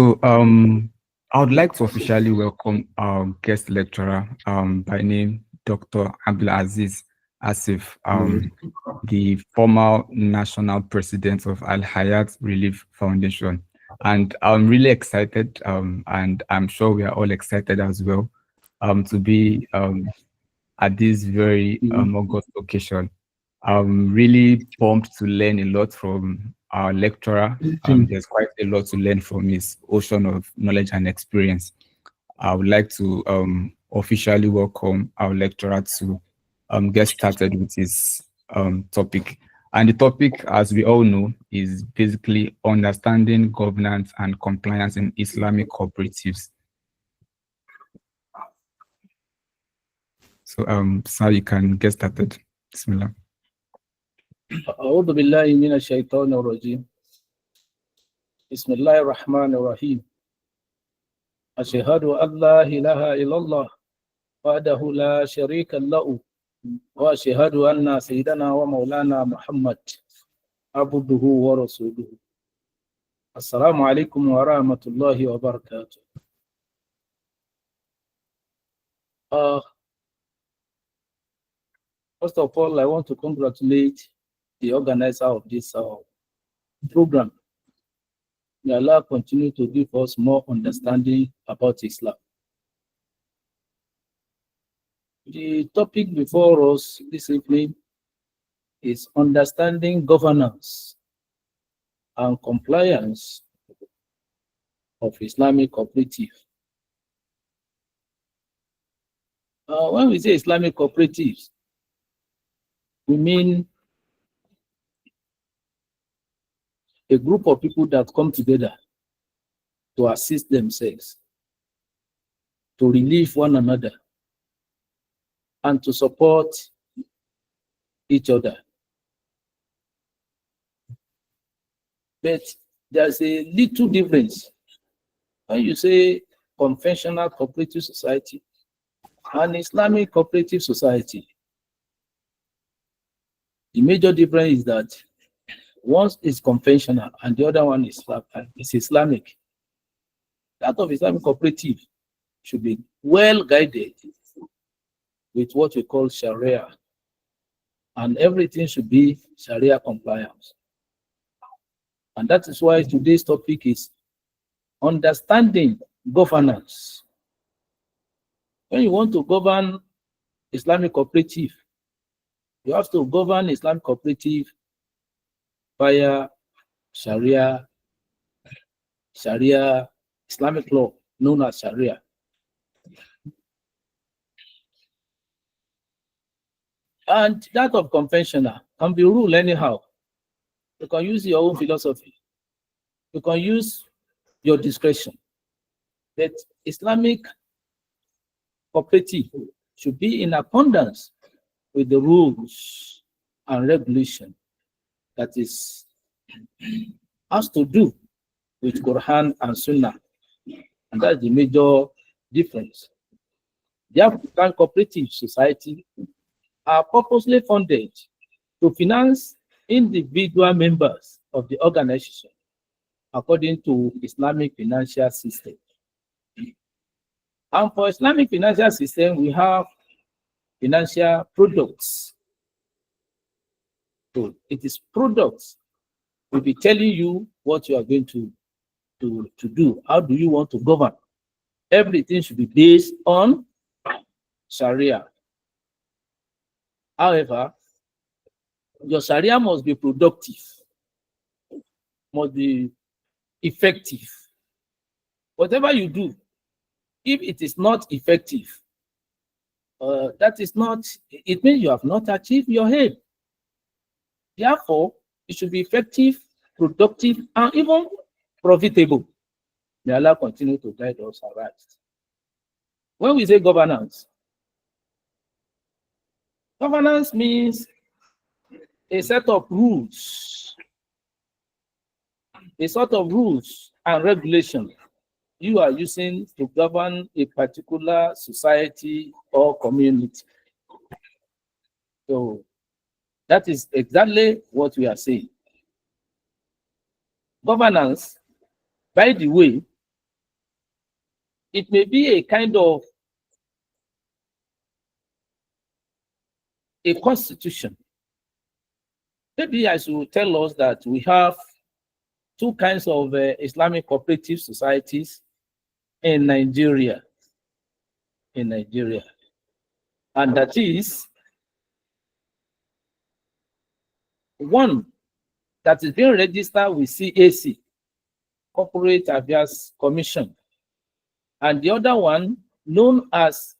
So, I would like to officially welcome our guest lecturer, by name Dr. Abdulaziz Asif, the former national president of Al Hayat Relief Foundation. And I'm really excited, and I'm sure we are all excited as well, to be at this very august occasion. I'm really pumped to learn a lot from our lecturer. There's quite a lot to learn from his ocean of knowledge and experience. I would like to officially welcome our lecturer to get started with his topic. And the topic, as we all know, is basically understanding governance and compliance in Islamic cooperatives. So, sir, you can get started. Bismillah. أعوذ بالله من الشيطان الرجيم بسم الله الرحمن الرحيم أشهد أن لا إله إلا الله وحده لا شريك له وأشهد أن سيدنا ومولانا محمد عبده ورسوله السلام عليكم ورحمة الله وبركاته. First of all, I want to congratulate the organizer of this program. May Allah continue to give us more understanding about Islam. The topic before us this evening is understanding governance and compliance of Islamic cooperative. When we say Islamic cooperatives, we mean a group of people that come together to assist themselves, to relieve one another, and to support each other. But there's a little difference when you say conventional cooperative society and Islamic cooperative society. The major difference is that one is conventional and the other one is Islamic. That of Islamic cooperative should be well guided with what we call Sharia, and everything should be Sharia compliance. And that is why today's topic is understanding governance. When you want to govern Islamic cooperative, you have to govern Islamic cooperative via Sharia, Islamic law known as Sharia. And that of conventional can be ruled anyhow. You can use your own philosophy. You can use your discretion. But Islamic cooperative should be in accordance with the rules and regulation that has to do with Quran and Sunnah. And that's the major difference. The African cooperative society are purposely funded to finance individual members of the organization according to Islamic financial system. And for Islamic financial system, we have financial products. So it is products will be telling you what you are going to do. How do you want to govern? Everything should be based on Sharia. However, your Sharia must be productive, must be effective. Whatever you do, if it is not effective, it means you have not achieved your aim. Therefore, it should be effective, productive, and even profitable. May Allah continue to guide us aright. When we say governance means a set of rules, and regulations you are using to govern a particular society or community. So that is exactly what we are saying. Governance, by the way, it may be a kind of a constitution. Maybe I should tell us that we have two kinds of Islamic cooperative societies in Nigeria. And that is one that is being registered with CAC, Corporate Affairs Commission, and the other one known as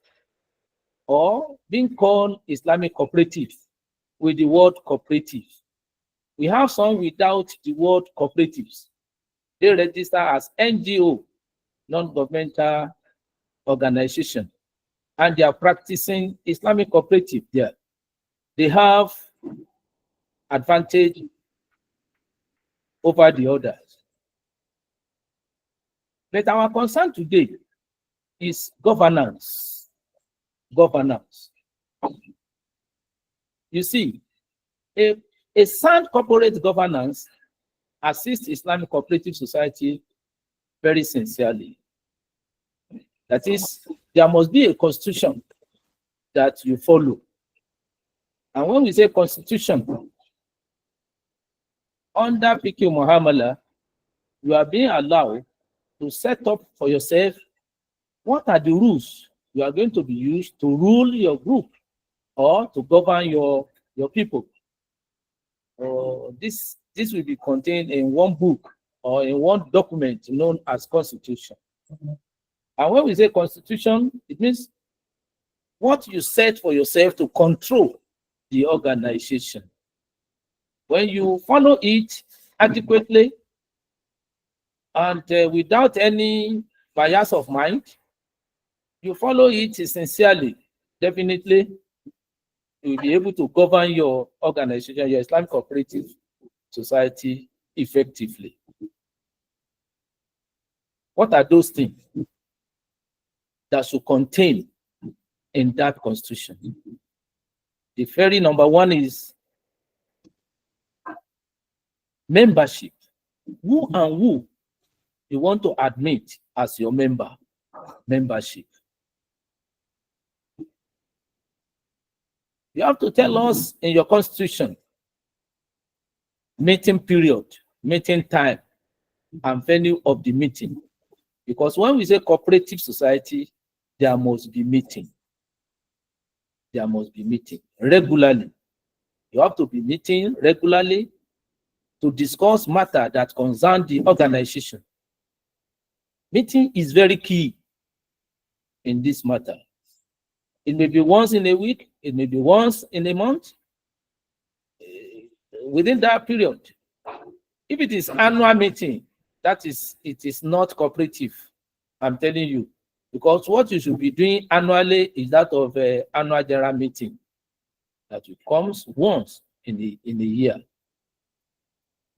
or being called Islamic Cooperatives with the word cooperative. We have some without the word cooperatives. They register as NGO, non-governmental organization, and they are practicing Islamic cooperative there. They have advantage over the others. But our concern today is governance. Governance. You see, a sound corporate governance assists Islamic cooperative society very sincerely. That is, there must be a constitution that you follow. And when we say constitution, under Fiqh Muhammad, you are being allowed to set up for yourself what are the rules you are going to be used to rule your group or to govern your people. This will be contained in one book or in one document known as constitution. And when we say constitution, it means what you set for yourself to control the organization. When you follow it adequately and without any bias of mind, you follow it sincerely, definitely you will be able to govern your organization, your Islamic cooperative society effectively. What are those things that should contain in that constitution? The very number one is membership. Who and who you want to admit as your member? Membership. You have to tell us in your constitution meeting period, meeting time, and venue of the meeting. Because when we say cooperative society, there must be meeting. There must be meeting regularly. You have to be meeting regularly to discuss matter that concern the organization. Meeting is very key in this matter. It may be once in a week, it may be once in a month, within that period. If it is annual meeting, it is not cooperative, I'm telling you. Because what you should be doing annually is that of an annual general meeting that comes once in the year.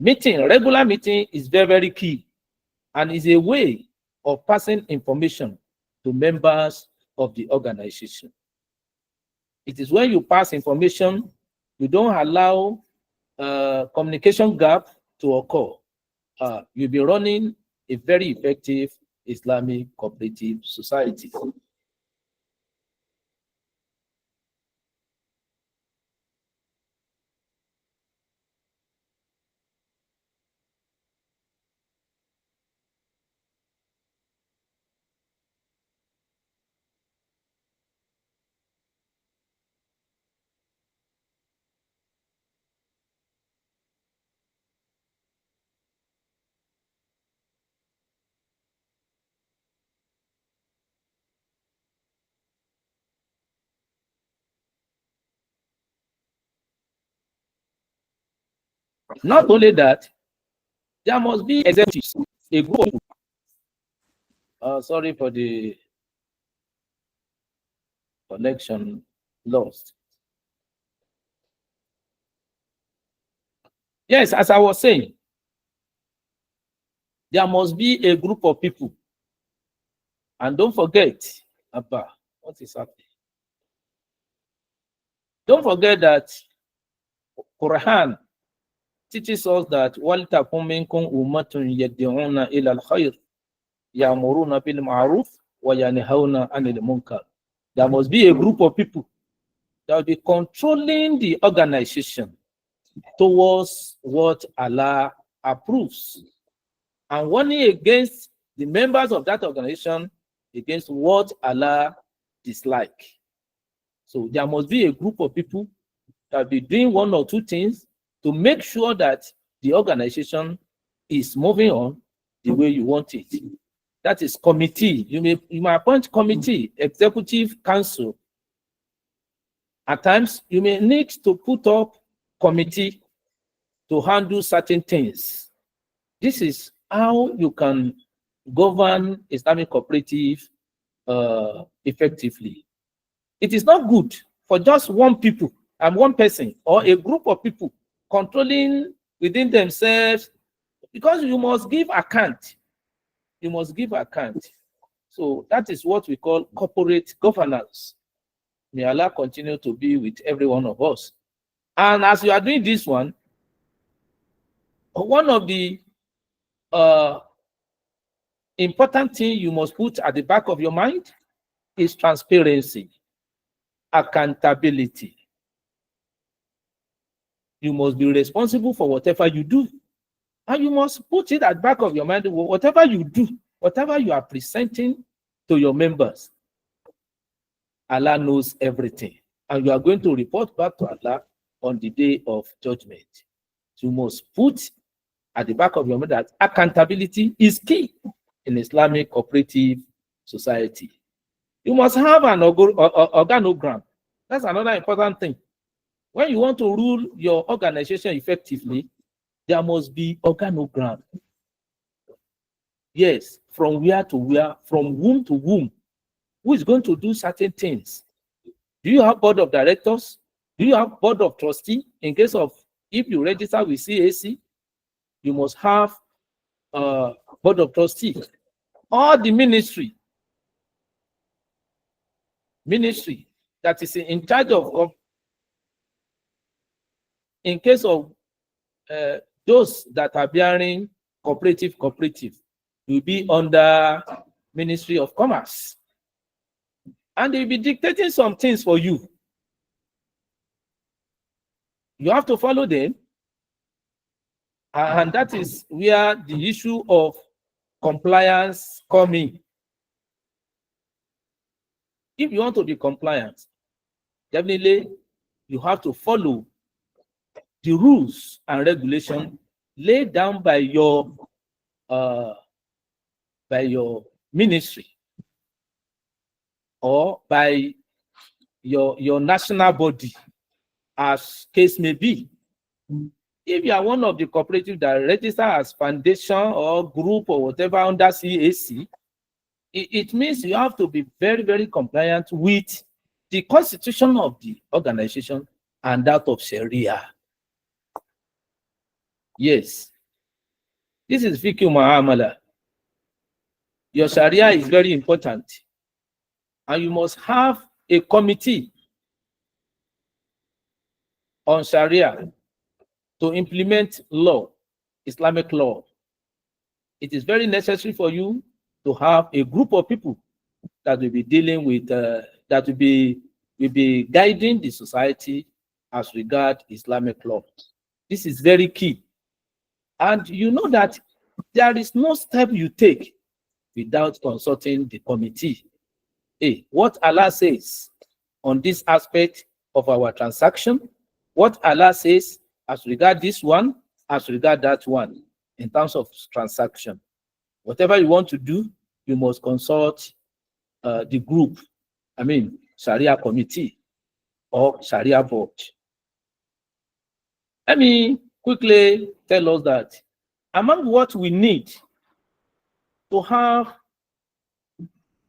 Meeting, regular meeting is very, very key and is a way of passing information to members of the organization. It is when you pass information, you don't allow communication gap to occur. You'll be running a very effective Islamic cooperative society. Not only that, there must be executives, a group of people. Sorry for the connection lost. Yes, as I was saying, there must be a group of people. And don't forget, Abba, what is happening? Don't forget that Quran teaches us that وَلْتَكُنْ مِنْكُمْ أُمَّةٌ يَدْعُونَ إِلَى الْخَيْرِ يَأْمُرُونَ بِالْمَعْرُوفِ وَيَنْهَوْنَ عَنِ الْمُنْكَرِ. There must be a group of people that will be controlling the organization towards what Allah approves and warning against the members of that organization against what Allah dislikes. So there must be a group of people that will be doing one or two things to make sure that the organization is moving on the way you want it. That is committee. You may appoint committee, executive council. At times, you may need to put up committee to handle certain things. This is how you can govern Islamic cooperative effectively. It is not good for just one person or a group of people controlling within themselves, because you must give account. You must give account. So that is what we call corporate governance. May Allah continue to be with every one of us. And as you are doing this one of the important thing you must put at the back of your mind is transparency, accountability. You must be responsible for whatever you do. And you must put it at the back of your mind, whatever you do, whatever you are presenting to your members, Allah knows everything. And you are going to report back to Allah on the day of judgment. So you must put at the back of your mind that accountability is key in Islamic cooperative society. You must have an organogram. That's another important thing. When you want to rule your organization effectively, there must be organogram. Yes, from where to where, from whom to whom, who is going to do certain things. Do you have board of directors? Do you have board of trustees? In case of, if you register with CAC, you must have board of trustees. Or the ministry that is in charge of in case of those that are bearing cooperative will be under Ministry of Commerce. And they'll be dictating some things for you. You have to follow them. And that is where the issue of compliance comes in. If you want to be compliant, definitely you have to follow the rules and regulations laid down by your ministry or by your national body, as case may be. If you are one of the cooperative that register as foundation or group or whatever under CAC, it means you have to be very, very compliant with the constitution of the organization and that of Sharia. Yes. This is fiqh mu'amala. Your Sharia is very important. And you must have a committee on Sharia to implement law, Islamic law. It is very necessary for you to have a group of people that will be dealing with, that will be guiding the society as regard Islamic law. This is very key. And you know that there is no step you take without consulting the committee. Hey, what Allah says on this aspect of our transaction, what Allah says as regard this one, as regard that one, in terms of transaction. Whatever you want to do, you must consult the group, Sharia committee or Sharia board. Let me quickly tell us that among what we need to have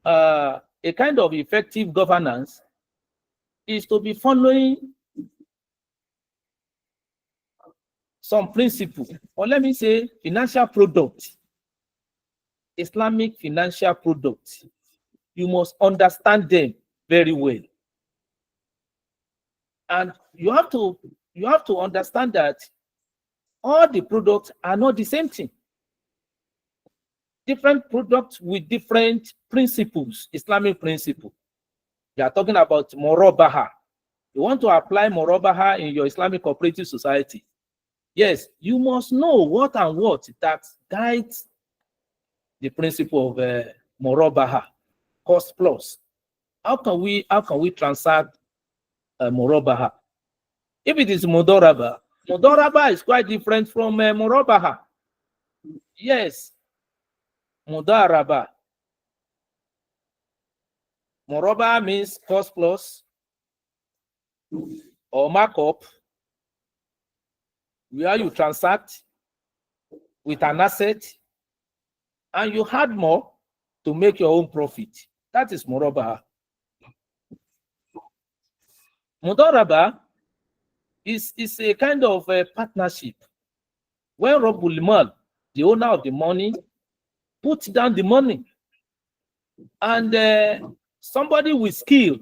a kind of effective governance is to be following some principles, or let me say financial products, Islamic financial products. You must understand them very well. And you have to understand that all the products are not the same thing. different products with different principles, Islamic principle. You are talking about Morobaha. You want to apply Morobaha in your Islamic cooperative society. Yes, you must know what and what that guides the principle of Morobaha, cost plus. How can we transact Morobaha? If it is Modoraba, Modoraba is quite different from Morobaha. Yes, Modaraba. Moroba means cost plus or markup, where you transact with an asset and you add more to make your own profit. That is Moroba. Modoraba is a kind of a partnership. When Rabbul Mal, the owner of the money, puts down the money, and somebody with skill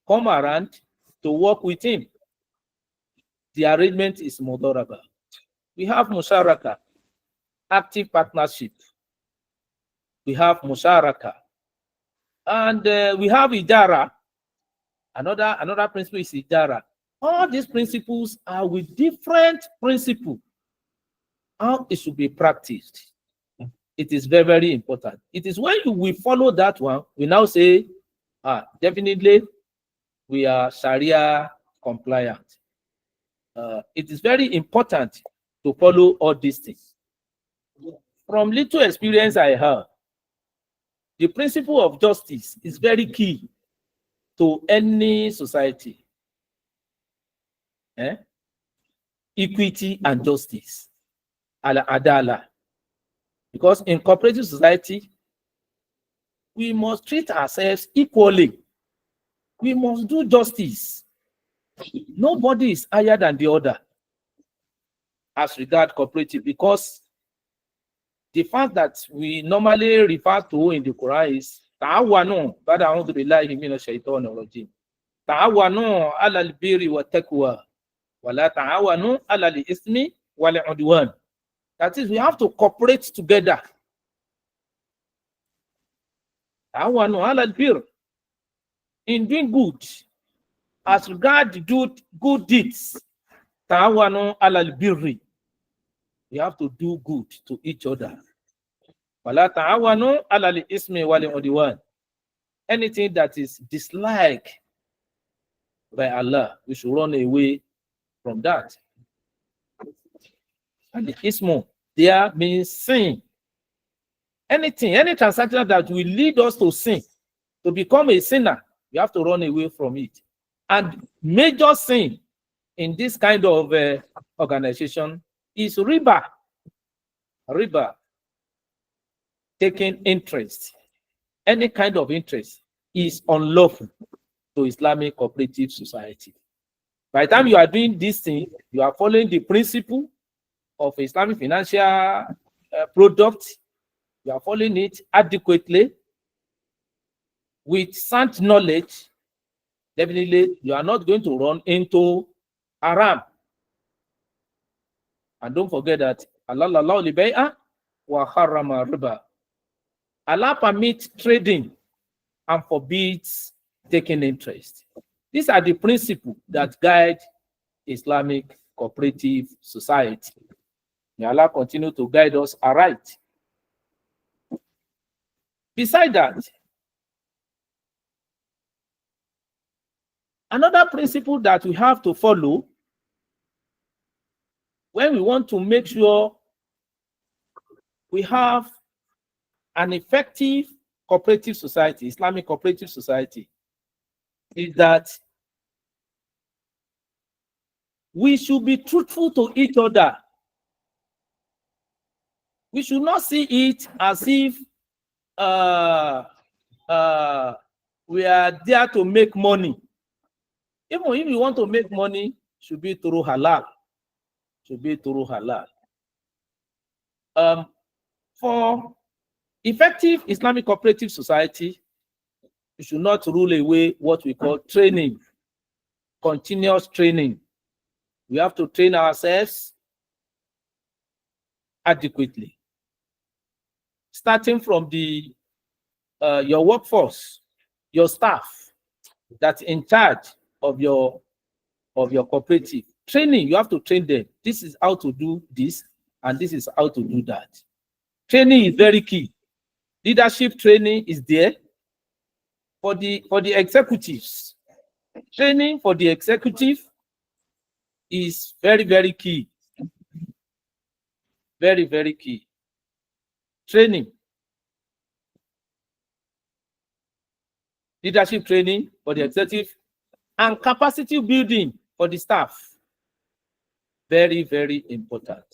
come around to work with him. The arrangement is Modoraba. We have Musharaka, active partnership. We have Musharaka. And we have Ijara. Another principle is Ijara. All these principles are with different principles. How it should be practiced. It is very, very important. It is when we follow that one, we now say, definitely we are Sharia compliant. It is very important to follow all these things. From little experience I have, the principle of justice is very key to any society. Equity and justice. Al-Adala. Because in cooperative society, we must treat ourselves equally. We must do justice. Nobody is higher than the other as regards cooperative, because the fact that we normally refer to in the Quran is ta'awanu ba'da a'udhu billahi minash shaitanir rajim. Ta'awanu 'alal birri wat taqwa wa la ta'awanu 'alal ismi wal 'udwan. That is, we have to cooperate together. Ta'awanu 'alal birri, in doing good. As regards good deeds, ta'awanu 'alal birri. We have to do good to each other. Wala ta'awanu 'alal ismi wal 'udwan. Anything that is disliked by Allah, we should run away from that. And the ismu there means sin. Any transaction that will lead us to sin, to become a sinner, we have to run away from it. And major sin in this kind of organization is riba. Riba, taking interest. Any kind of interest is unlawful to Islamic cooperative society. By the time you are doing this thing, you are following the principle of Islamic financial product. You are following it adequately with sound knowledge. Definitely, you are not going to run into haram. And don't forget that Allah permits trading and forbids taking interest. These are the principles that guide Islamic cooperative society. May Allah continue to guide us aright. Besides that, another principle that we have to follow when we want to make sure we have an effective cooperative society, Islamic cooperative society, is that we should be truthful to each other. We should not see it as if we are there to make money. Even if you want to make money, should be through halal. Should be through halal. For effective Islamic cooperative society, we should not rule away what we call training, continuous training. We have to train ourselves adequately. starting from the your workforce, your staff that's in charge of your cooperative. Training, you have to train them. This is how to do this, and this is how to do that. Training is very key. Leadership training is there for the executives. Training for the executive is very, very key. Very, very key. Training. Leadership training for the executive and capacity building for the staff. Very, very important.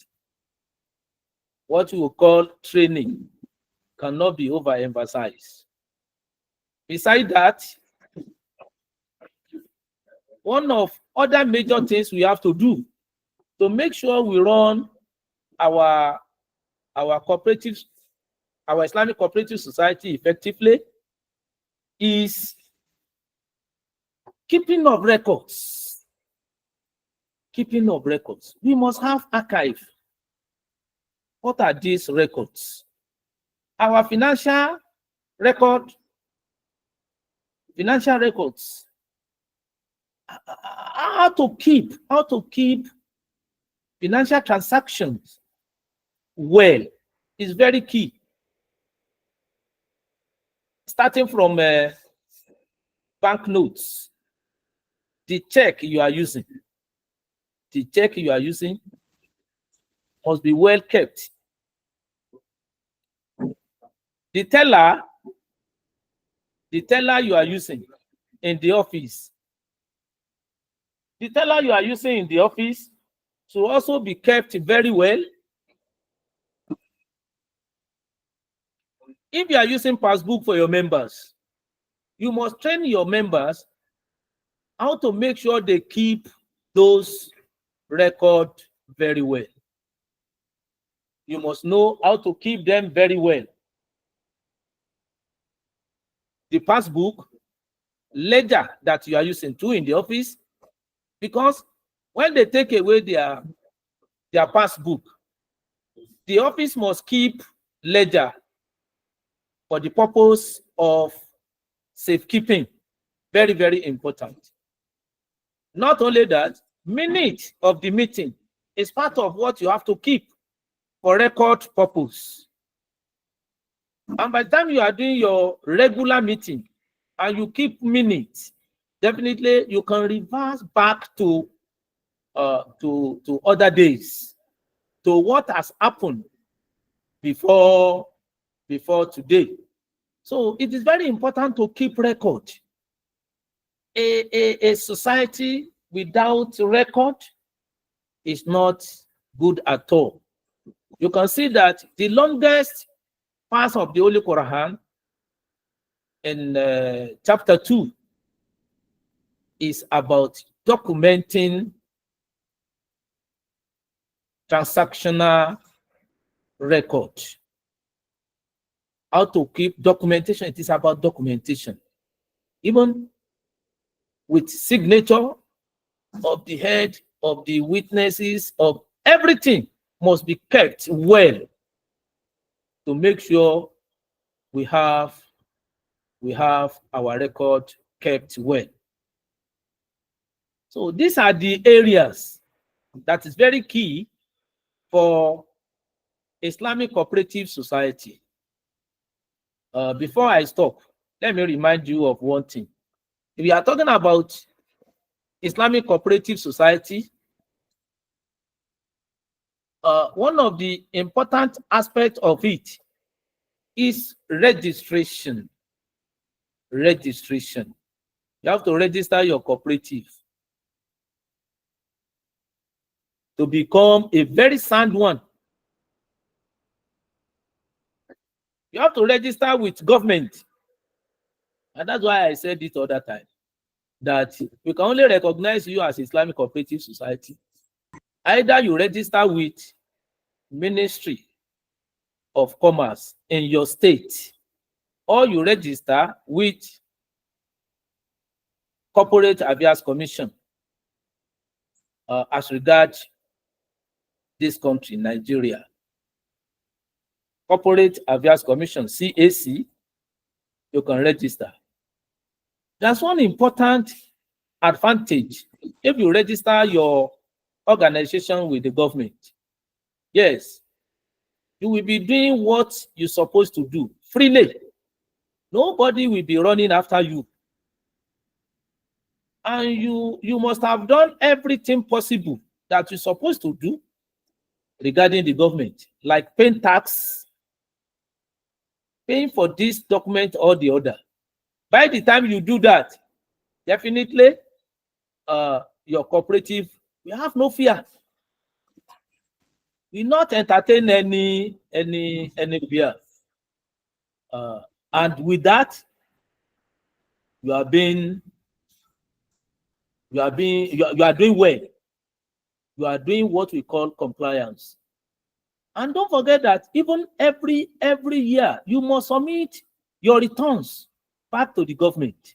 What we will call training cannot be overemphasized. Besides that, one of other major things we have to do to make sure we run our cooperatives, our Islamic cooperative society effectively is keeping of records. Keeping of records. We must have archive. What are these records? Our financial records. How to keep financial transactions well is very key. Starting from banknotes, the check you are using must be well kept. The teller you are using in the office, should also be kept very well. If you are using passbook for your members, you must train your members how to make sure they keep those records very well. You must know how to keep them very well. The passbook, ledger that you are using too in the office, because when they take away their passbook, the office must keep ledger for the purpose of safekeeping. Very, very important. Not only that, minute of the meeting is part of what you have to keep for record purpose. And by the time you are doing your regular meeting and you keep minutes, definitely you can reverse back to other days, to what has happened before today. So it is very important to keep record. A society without record is not good at all. You can see that the longest part of the Holy Quran in chapter 2 is about documenting transactional record. How to keep documentation. It is about documentation. Even with signature of the head, of the witnesses, of everything must be kept well to make sure we have our record kept well. So these are the areas that is very key for Islamic Cooperative Society. Before I stop, let me remind you of one thing. If we are talking about Islamic Cooperative Society, one of the important aspects of it is registration. Registration. You have to register your cooperative to become a very sound one. You have to register with government. And that's why I said it all that time, that we can only recognize you as Islamic Cooperative Society. Either you register with Ministry of Commerce in your state, or you register with Corporate Affairs Commission as regards this country, Nigeria. Corporate Affairs Commission, CAC, you can register. There's one important advantage if you register your organization with the government. Yes, you will be doing what you're supposed to do freely. Nobody will be running after you. And you must have done everything possible that you're supposed to do regarding the government, like paying tax, paying for this document or the other. By the time you do that, definitely your cooperative will have no fear. Will not entertain any fear. And with that, you are doing well. You are doing what we call compliance. And don't forget that even every year you must submit your returns back to the government.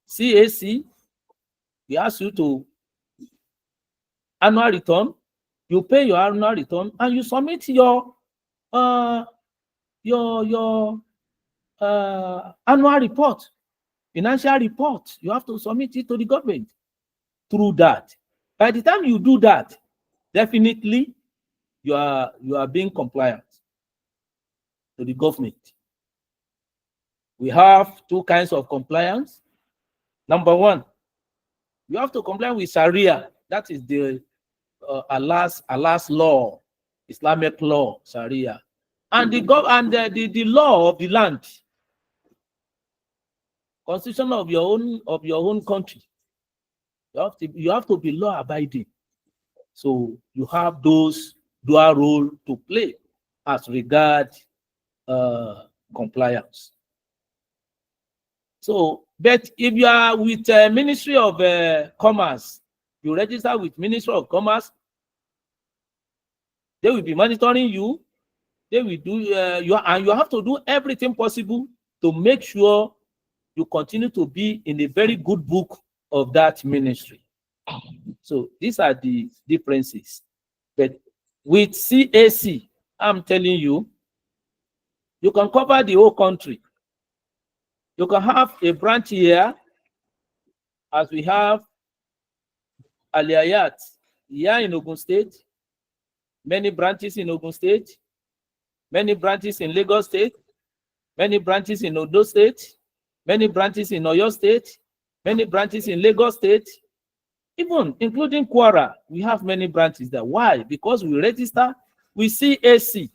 CAC, we ask you to annual return. You pay your annual return and you submit your annual report, financial report. You have to submit it to the government. Through that, by the time you do that, definitely you are being compliant to the government. We have two kinds of compliance. Number one, you have to comply with Sharia. That is the Allah's law, Islamic law, Sharia, and the law of the land, constitution of your own country. You have to be law abiding. So you have those dual role to play as regard compliance. So, but if you are with Ministry of Commerce, you register with Ministry of Commerce, they will be monitoring you. They will do and you have to do everything possible to make sure you continue to be in a very good book of that ministry. So these are the differences. But with CAC, I'm telling you, you can cover the whole country. You can have a branch here, as we have Aliyat here in Ogun State, many branches in Ogun State, many branches in Lagos State, many branches in Ondo State, many branches in Oyo State, many branches in Lagos State, even including Kwara. We have many branches there. Why? Because we register with CAC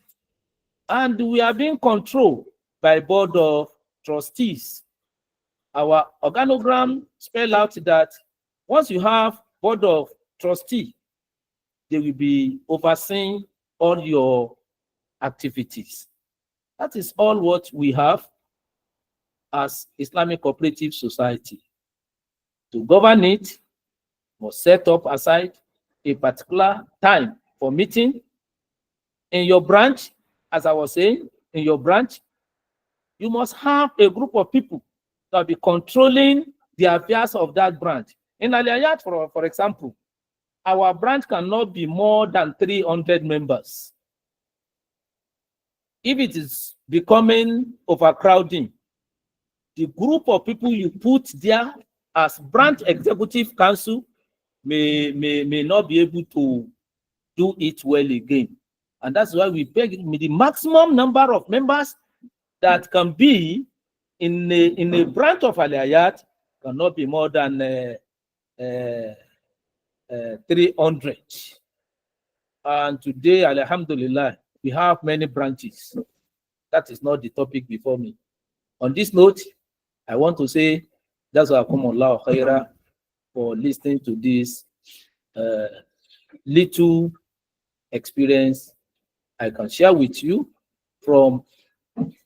and we are being controlled by Board of Trustees. Our organogram spell out that once you have Board of Trustees, they will be overseeing all your activities. That is all what we have as Islamic Cooperative Society. To govern it, must set up aside a particular time for meeting. In your branch, as I was saying, in your branch, you must have a group of people that will be controlling the affairs of that branch. In Aliyat, for example, our branch cannot be more than 300 members. If it is becoming overcrowding, the group of people you put there as branch executive council may not be able to do it well again. And that's why we beg the maximum number of members that can be in a branch of Aliyat cannot be more than 300. And today, alhamdulillah, we have many branches. That is not the topic before me. On this note, I want to say that's why Allah khaira for listening to this little experience I can share with you from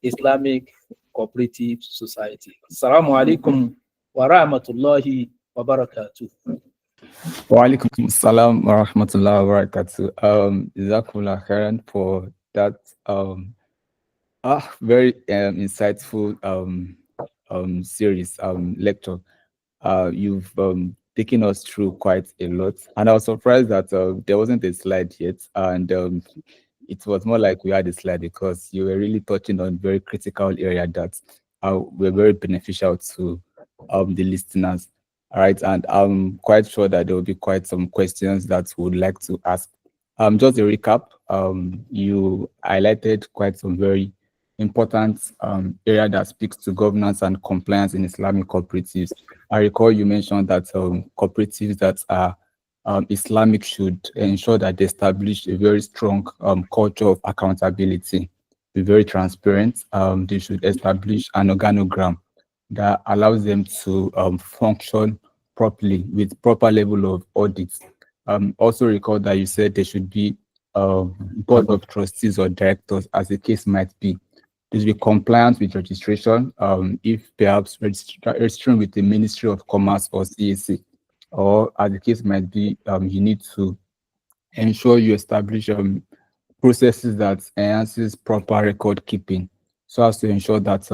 Islamic Cooperative Society. Assalamu alaikum wa rahmatullahi wa barakatuh. Wa alaikum assalam wa rahmatullahi wa barakatuh. Jazakumullah khairan for that very insightful series lecture. You've taken us through quite a lot, and I was surprised that there wasn't a slide yet, and it was more like we had a slide because you were really touching on very critical area that were very beneficial to the listeners. All right, and I'm quite sure that there will be quite some questions that we would like to ask. Just a recap, you highlighted quite some very important area that speaks to governance and compliance in Islamic cooperatives. I recall you mentioned that cooperatives that are Islamic should ensure that they establish a very strong culture of accountability, be very transparent. They should establish an organogram that allows them to function properly with proper level of audits. Also recall that you said there should be board of trustees or directors, as the case might be. There should be compliance with registration, if perhaps registering with the Ministry of Commerce or CAC, or as the case might be, you need to ensure you establish processes that enhances proper record keeping, so as to ensure that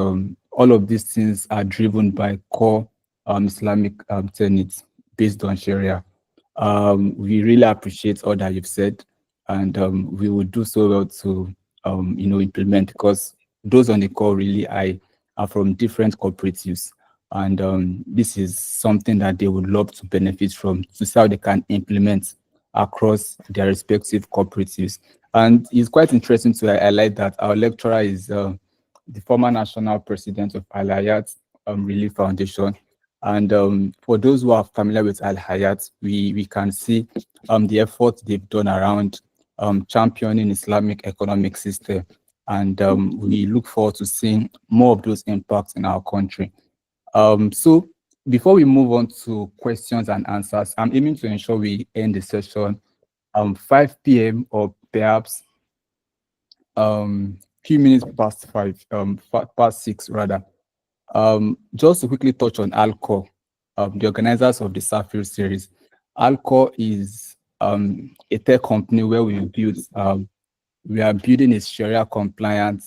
all of these things are driven by core Islamic tenets based on Sharia. We really appreciate all that you've said, and we will do so well to implement, because those on the call really are from different cooperatives, and this is something that they would love to benefit from, to see how they can implement across their respective cooperatives. And it's quite interesting to highlight that our lecturer is the former national president of Al Hayat Relief Foundation. And for those who are familiar with Al Hayat, we can see the efforts they've done around championing Islamic economic system. And we look forward to seeing more of those impacts in our country. So before we move on to questions and answers, I'm aiming to ensure we end the session 5 p.m. or perhaps few minutes past 5, past 6 rather. Just to quickly touch on Alcor, the organizers of the Safir series. Alcor is a tech company where we are building a Sharia compliant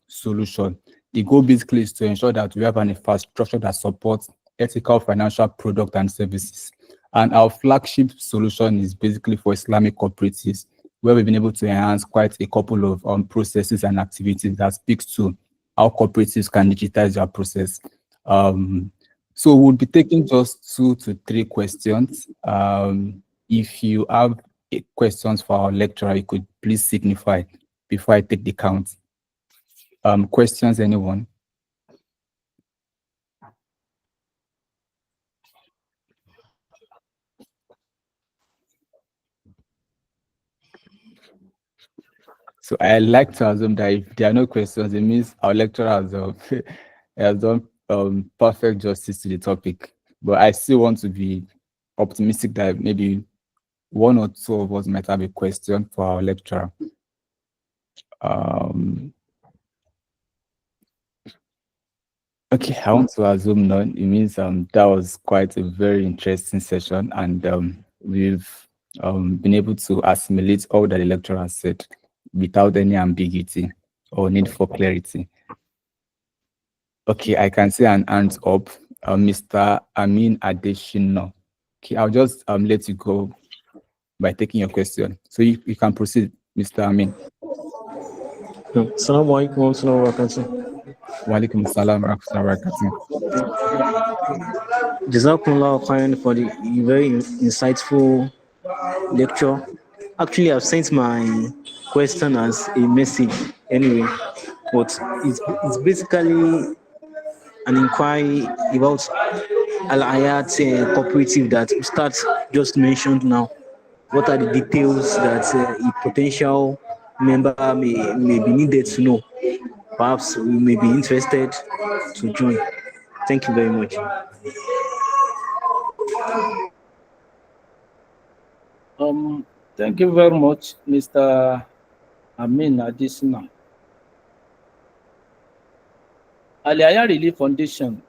solution. The goal basically is to ensure that we have an infrastructure that supports ethical financial product and services. And our flagship solution is basically for Islamic cooperatives, where we've been able to enhance quite a couple of processes and activities that speaks to how cooperatives can digitize their process. So we'll be taking just 2 to 3 questions. If you have questions for our lecturer, you could please signify before I take the count. Questions, anyone? So I like to assume that if there are no questions, it means our lecturer has done perfect justice to the topic. But I still want to be optimistic that maybe 1 or 2 of us might have a question for our lecturer. Okay, I want to assume none. It means that was quite a very interesting session, and we've been able to assimilate all that the lecturer has said without any ambiguity or need for clarity. Okay, I can see an hands up, Mr. Amin Adeshino. Okay, I'll just let you go by taking your question. So you can proceed, Mr. Amin. Assalamu alaikum wa rahmatullahi wa barakatuh. Wa alaikum assalam wa rahmatullahi wa barakatuh. Jazakumullah khairan for the very insightful lecture. Actually, I've sent my question as a message anyway, but it's basically an inquiry about Al Hayat cooperative that Ustad just mentioned now. What are the details that a potential member may be needed to know? Perhaps we may be interested to join. Thank you very much. Thank you very much, Mr. Amin Adesina. Aliyah Relief Foundation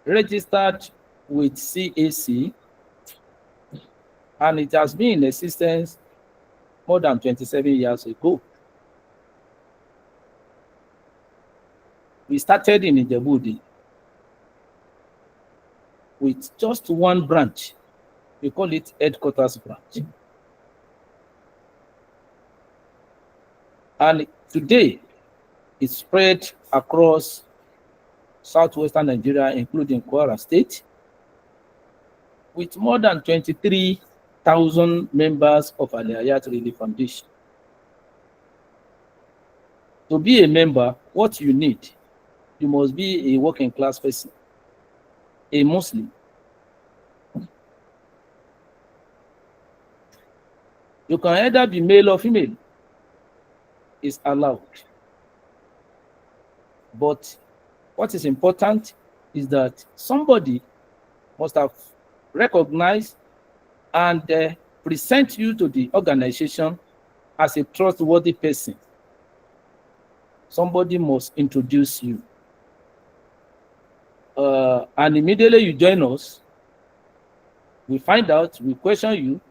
registered with CAC, and it has been in existence more than 27 years ago. We started in Ijebu with just 1 branch. We call it headquarters branch. And today, it's spread across southwestern Nigeria, including Kwara State, with more than 23,000 members of Al-Hayat Relief Foundation. To be a member, what you need, you must be a working class person, a Muslim. You can either be male or female. It's allowed. But what is important is that somebody must have recognized and present you to the organization as a trustworthy person. Somebody must introduce you. And immediately you join us, we find out, we question you.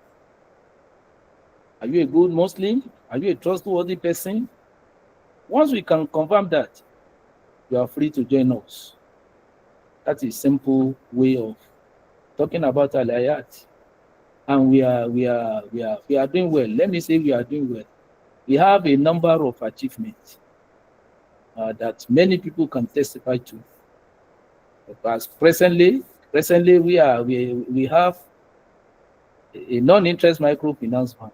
Are you a good Muslim? Are you a trustworthy person? Once we can confirm that, you are free to join us. That's a simple way of talking about Al-Hayat. And we are doing well. Let me say we are doing well. We have a number of achievements that many people can testify to. Because presently we have a non-interest microfinance bank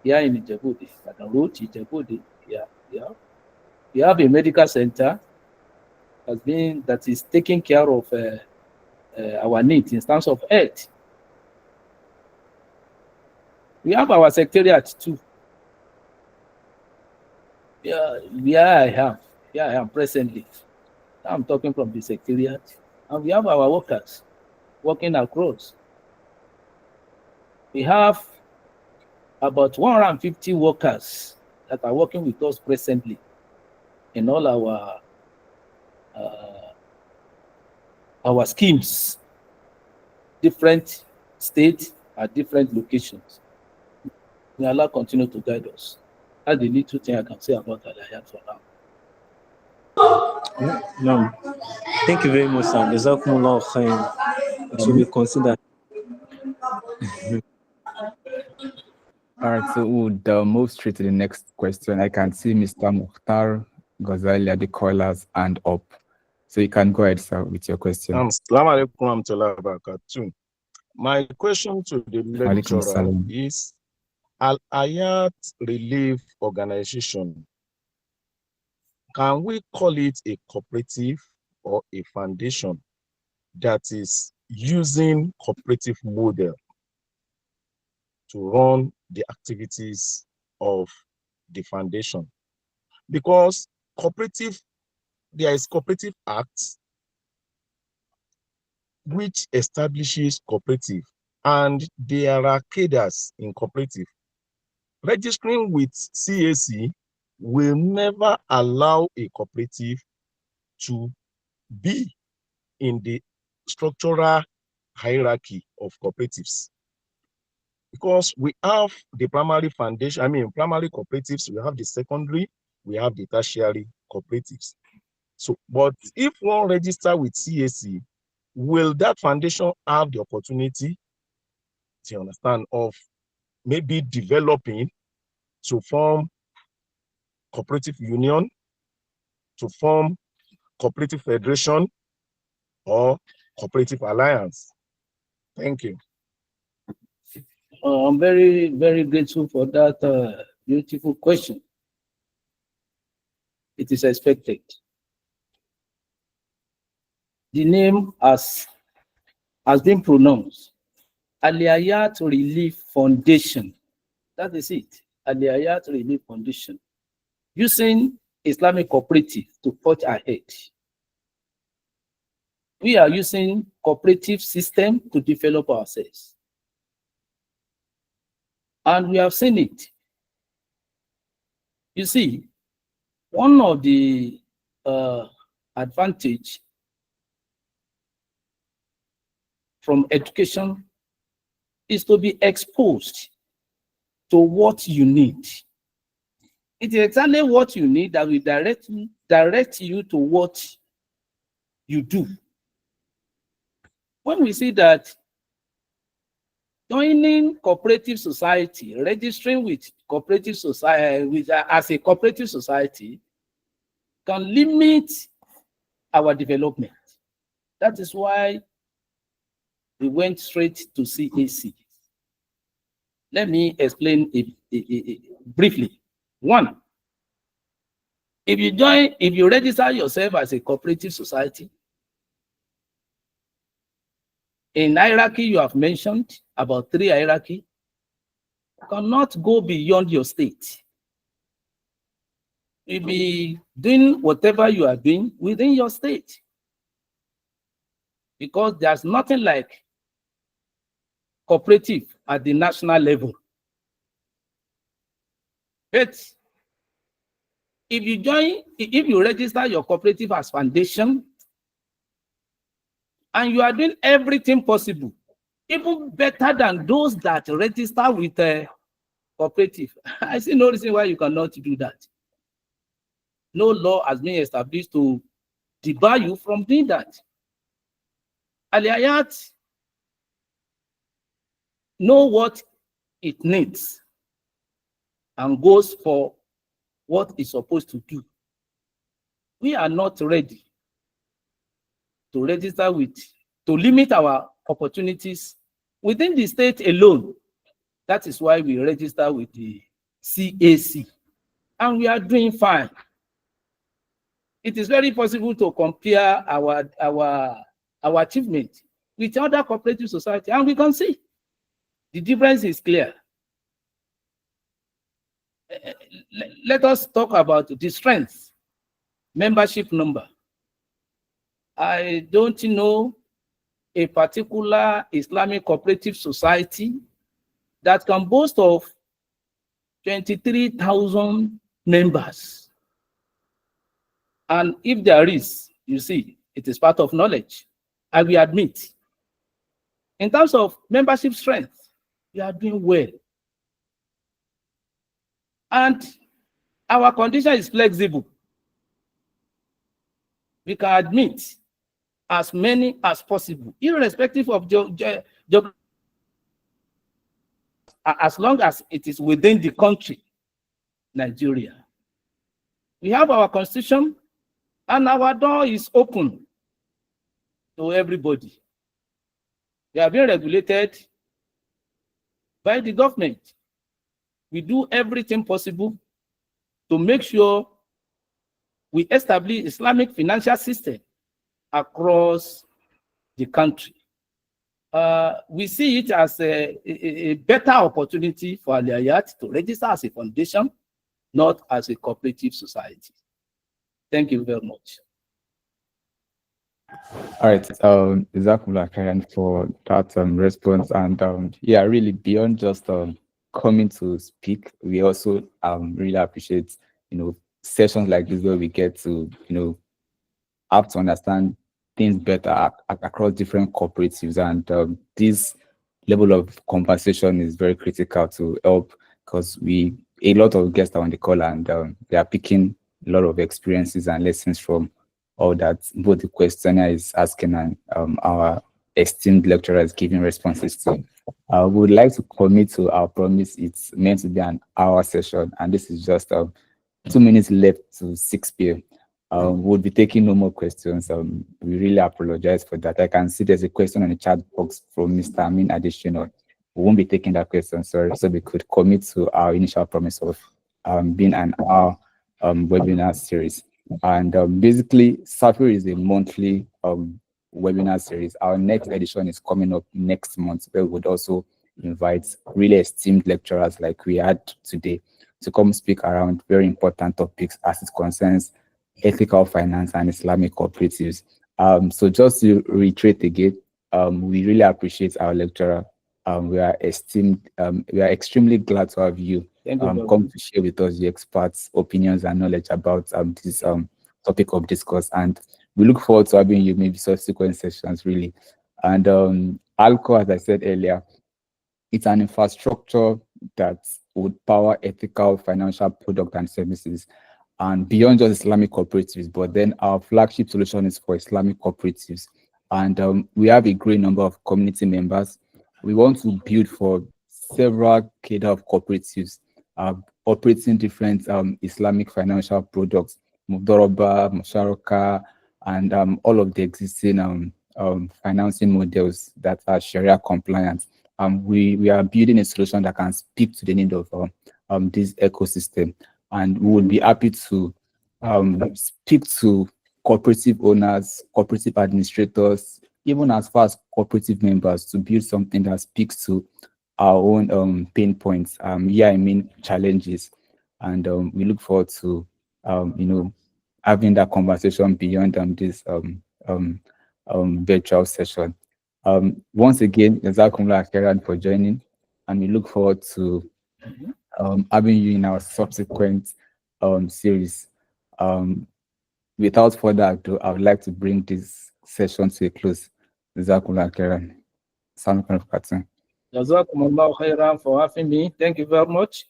here in Ijebu-Ode, Ijebu-Ode. Yeah. We have a medical center that is taking care of our needs in terms of health. We have our secretariat too. Yeah, I am presently. I'm talking from the secretariat. And we have our workers working across. We have about 150 workers that are working with us presently in all our schemes, different states at different locations. May Allah continue to guide us. That's the little thing I can say about Al-Hayat for now. No. Thank you very much, sir. Jazakumullah khair. It will be considered. All right, so we'll move straight to the next question. I can see Mr. Mukhtar Ghazali at the caller's hand up. So you can go ahead, sir, with your question. Assalamu alaikum warahmatullahi wabarakatuh. My question to the Alaikum lecturer salam. is, Al-Hayat Relief Organization, can we call it a cooperative or a foundation that is using cooperative model to run the activities of the foundation? Because there is Cooperative Act which establishes cooperative, and there are cadres in cooperative. Registering with CAC will never allow a cooperative to be in the structural hierarchy of cooperatives, because we have the primary foundation, primary cooperatives, we have the secondary, we have the tertiary cooperatives. So, but if one register with CAC, will that foundation have the opportunity, to understand, of maybe developing to form cooperative union, to form cooperative federation, or cooperative alliance? Thank you. I'm very, very grateful for that beautiful question. It is expected. The name has been pronounced. Al-Hayat Relief Foundation. That is it. Al-Hayat Relief Foundation. Using Islamic Cooperative to forge ahead. We are using cooperative system to develop ourselves. And we have seen it. You see, one of the advantage from education is to be exposed to what you need. It is exactly what you need that will direct you to what you do. When we see that Joining cooperative society, registering with cooperative society as a cooperative society can limit our development. That is why we went straight to CAC. Let me explain briefly. One, if you register yourself as a cooperative society, in hierarchy you have mentioned about 3 hierarchy, you cannot go beyond your state. You'll be doing whatever you are doing within your state, because there's nothing like cooperative at the national level. But if you register your cooperative as foundation, and you are doing everything possible, even better than those that register with a cooperative, I see no reason why you cannot do that. No law has been established to debar you from doing that. Aliyat know what it needs and goes for what it's supposed to do. We are not ready to register to limit our opportunities within the state alone. That is why we register with the CAC, and we are doing fine. It is very possible to compare our achievement with other cooperative society, and we can see the difference is clear. Let us talk about the strength, membership number. I don't know a particular Islamic cooperative society that can boast of 23,000 members. And if there is, you see, it is part of knowledge. I will admit, in terms of membership strength, we are doing well. And our condition is flexible. We can admit as many as possible, irrespective of as long as it is within the country, Nigeria. We have our constitution, and our door is open to everybody. We are being regulated by the government. We do everything possible to make sure we establish Islamic financial system across the country. We see it as a better opportunity for Aliyat to register as a foundation, not as a cooperative society. Thank you very much. All right, Jazakumullah Khairan for that response. And yeah, really beyond just coming to speak, we also really appreciate, sessions like this where we get to, have to understand things better across different cooperatives. And this level of conversation is very critical to help, because a lot of guests are on the call, and they are picking a lot of experiences and lessons from all that both the questioner is asking and our esteemed lecturer is giving responses to. We would like to commit to our promise. It's meant to be an hour session, and this is just 2 minutes left to 6 p.m. We'll be taking no more questions. We really apologize for that. I can see there's a question on the chat box from Mr. Amin Additional. We won't be taking that question, sorry, so we could commit to our initial promise of being an hour webinar series. And basically, Safir is a monthly webinar series. Our next edition is coming up next month, where we would also invite really esteemed lecturers like we had today to come speak around very important topics as it concerns ethical finance and Islamic cooperatives. So just to reiterate again, we really appreciate our lecturer. We are extremely glad to have you come to share with us your experts' opinions and knowledge about this topic of discourse. And we look forward to having you maybe subsequent sessions, really. And ALCO, as I said earlier, it's an infrastructure that would power ethical financial products and services, and beyond just Islamic cooperatives. But then our flagship solution is for Islamic cooperatives. And we have a great number of community members. We want to build for several cadre of cooperatives operating different Islamic financial products, Mudoroba, Musharaka, and all of the existing financing models that are Sharia compliant. We are building a solution that can speak to the need of this ecosystem, and we would be happy to speak to cooperative owners, cooperative administrators, even as far as cooperative members, to build something that speaks to our own pain points. I mean challenges, and we look forward to having that conversation beyond this virtual session. Once again, Jazakumullah khairan for joining, and we look forward to having you in our subsequent series. Without further ado, I would like to bring this session to a close. Jazakumullah khairan. Assalamu alaikum. Jazakumullah khairan for having me. Thank you very much.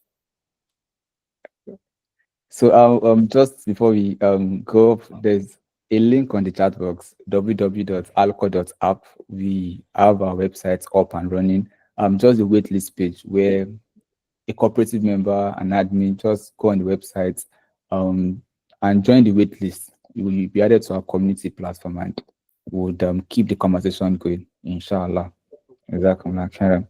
So just before we go off, there's a link on the chat box, www.alco.app. We have our website up and running. Just the waitlist page where a cooperative member and admin just go on the website and join the waitlist. You will be added to our community platform and would keep the conversation going, inshallah. Jazakumullah khairan.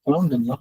Alhamdulillah.